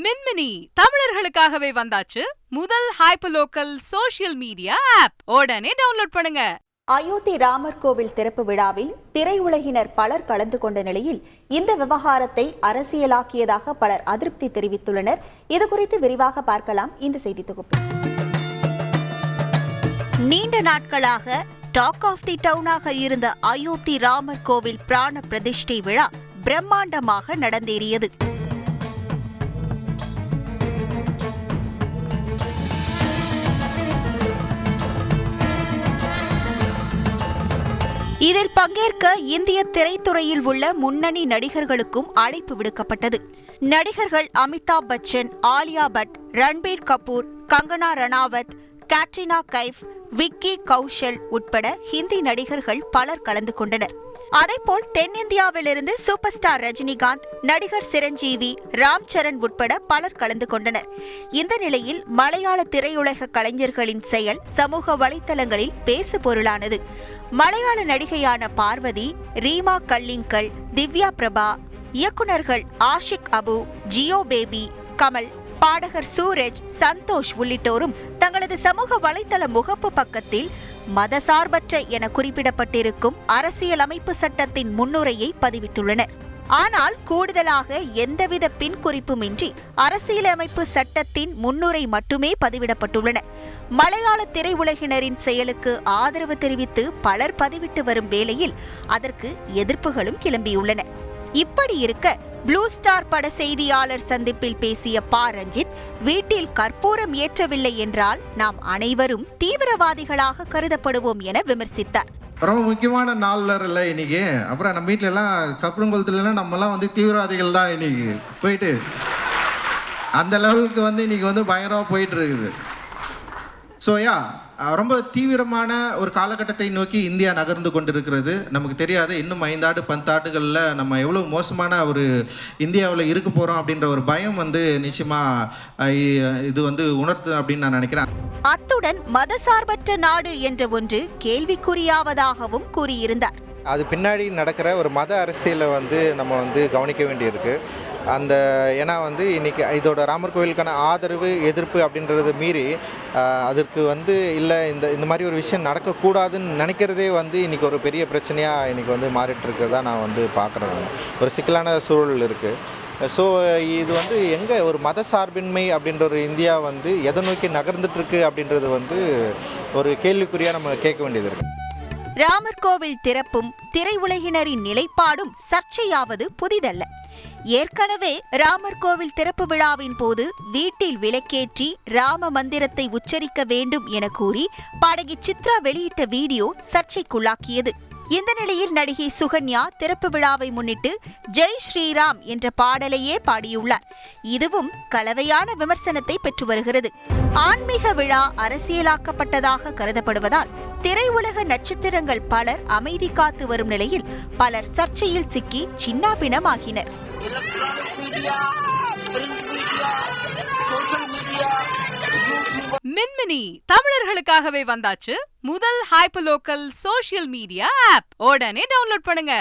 மின்மினி தமிழர்களுக்காகவே வந்தாச்சு முதல் hyperlocal social media app. உடனே டவுன்லோட் பண்ணுங்க. அயோத்தி ராமர் கோவில் திறப்பு விழாவில் திரையுலகினர் பலர் கலந்து கொண்ட நிலையில் இந்த விவகாரத்தை அரசியலாக்கியதாக பலர் அதிருப்தி தெரிவித்துள்ளனர். இதுகுறித்து விரிவாக பார்க்கலாம் இந்த செய்தி தொகுப்பில். நீண்ட நாட்களாக டாக் ஆஃப் தி டவுனாக இருந்த அயோத்தி ராமர் கோவில் பிராண பிரதிஷ்டை விழா பிரம்மாண்டமாக நடந்தேறியது. இதில் பங்கேற்க இந்திய திரைத்துறையில் உள்ள முன்னணி நடிகர்களுக்கும் அழைப்பு விடுக்கப்பட்டது. நடிகர்கள் அமிதாப் பச்சன், ஆலியா பட், ரன்பீர் கபூர், கங்கனா ரணாவத், கேட்ரினா கைஃப், விக்கி கௌஷல் உட்பட ஹிந்தி நடிகர்கள் பலர் கலந்து கொண்டனர். அதேபோல் தென்னிந்தியாவிலிருந்து சூப்பர் ஸ்டார் ரஜினிகாந்த், நடிகர் சிரஞ்சீவி, ராம் சரண் உட்பட பலர் கலந்து கொண்டனர். இந்த நிலையில் மலையாள திரையுலக கலைஞர்களின் செயல் சமூக வலைதளங்களில் பேசு பொருளானது. மலையாள நடிகையான பார்வதி, ரீமா கல்லிங்கல், திவ்யா பிரபா, இயக்குநர்கள் ஆஷிக் அபு, ஜியோ பேபி, கமல், பாடகர் சூரஜ், சந்தோஷ் உள்ளிட்டோரும் தங்களது சமூக வலைதள முகப்பு பக்கத்தில் மதசார்பற்ற என குறிப்பிடப்பட்டிருக்கும் அரசியலமைப்பு சட்டத்தின் முன்னுரையை பதிவிட்டுள்ளனர். ஆனால் கூடுதலாக எந்தவித பின் குறிப்புமின்றி அரசியலமைப்பு சட்டத்தின் முன்னுரை மட்டுமே பதிவிடப்பட்டுள்ளன. மலையாள திரையுலகினரின் செயலுக்கு ஆதரவு தெரிவித்து பலர் பதிவிட்டு வரும் வேளையில் அதற்கு எதிர்ப்புகளும் கிளம்பியுள்ளன. இப்படி இருக்க ப்ளூ ஸ்டார் பட செய்தியாளர் சந்திப்பில் பேசிய ப. ரஞ்சித், வீட்டில் கற்பூரம் ஏற்றவில்லை என்றால் நாம் அனைவரும் தீவிரவாதிகளாக கருதப்படுவோம் என விமர்சித்தார். ரொம்ப முக்கியமான நாள்ல இல்லை இன்னைக்கு. அப்புறம் நம்ம வீட்டுல எல்லாம் கற்பூரம் கொளுத்துல நம்ம எல்லாம் தீவிரவாதிகள் தான் இன்னைக்கு போயிட்டு அந்த லெவலுக்கு இன்னைக்கு பயங்கரமா போயிட்டு இருக்குது. ஸோ ரொம்ப தீவிரமான ஒரு காலகட்டத்தை நோக்கி இந்தியா நகர்ந்து கொண்டிருக்கிறது. நமக்கு தெரியாது இன்னும் 5 ஆண்டு 10 ஆண்டுகளில் நம்ம எவ்வளோ மோசமான ஒரு இந்தியாவில் இருக்க போகிறோம் அப்படின்ற ஒரு பயம் நிச்சயமாக இது உணர்த்து அப்படின்னு நான் நினைக்கிறேன். அத்துடன் மதசார்பற்ற நாடு என்ற ஒன்று கேள்விக்குறியாவதாகவும் கூறியிருந்தார். அது பின்னாடி நடக்கிற ஒரு மத அரசியலை நம்ம கவனிக்க வேண்டியிருக்கு. ஏன்னா இன்னைக்கு இதோட ராமர் கோவிலுக்கான ஆதரவு எதிர்ப்பு அப்படின்றத மீறி அதற்கு இல்லை இந்த மாதிரி ஒரு விஷயம் நடக்கக்கூடாதுன்னு நினைக்கிறதே இன்னைக்கு ஒரு பெரிய பிரச்சனையாக இன்னைக்கு மாறிட்டு இருக்கிறதா நான் பார்க்குறேன். ஒரு சிக்கலான சூழல் இருக்குது. ஸோ இது எங்கே ஒரு மத சார்பின்மை அப்படின்ற ஒரு இந்தியா எதை நோக்கி நகர்ந்துட்டுருக்கு அப்படின்றது ஒரு கேள்விக்குறியாக நம்ம கேட்க வேண்டியது இருக்குது. ராமர் கோவில் திறப்பும் திரையுலகினரின் நிலைப்பாடும் சர்ச்சையாவது புதிதல்ல. ஏற்கனவே ராமர் கோவில் திறப்பு விழாவின் போது வீட்டில் விளக்கேற்றி ராம மந்திரத்தை உச்சரிக்க வேண்டும் என கூறி பாடகி சித்ரா வெளியிட்ட வீடியோ சர்ச்சைக்குள்ளாக்கியது. இந்த நிலையில் நடிகை சுகன்யா திறப்பு விழாவை முன்னிட்டு ஜெய் ஸ்ரீராம் என்ற பாடலையே பாடியுள்ளார். இதுவும் கலவையான விமர்சனத்தை பெற்று வருகிறது. ஆன்மீக விழா அரசியலாக்கப்பட்டதாக கருதப்படுவதால் திரையுலக நட்சத்திரங்கள் பலர் அமைதி காத்து வரும் நிலையில் பலர் சர்ச்சையில் சிக்கி சின்னாபின்னமாகினர். மின்மினி தமிழர்களுக்காகவே வந்தாச்சு முதல் ஹைப்பர்லோக்கல் சோஷியல் மீடியா ஆப். உடனே டவுன்லோட் பண்ணுங்க.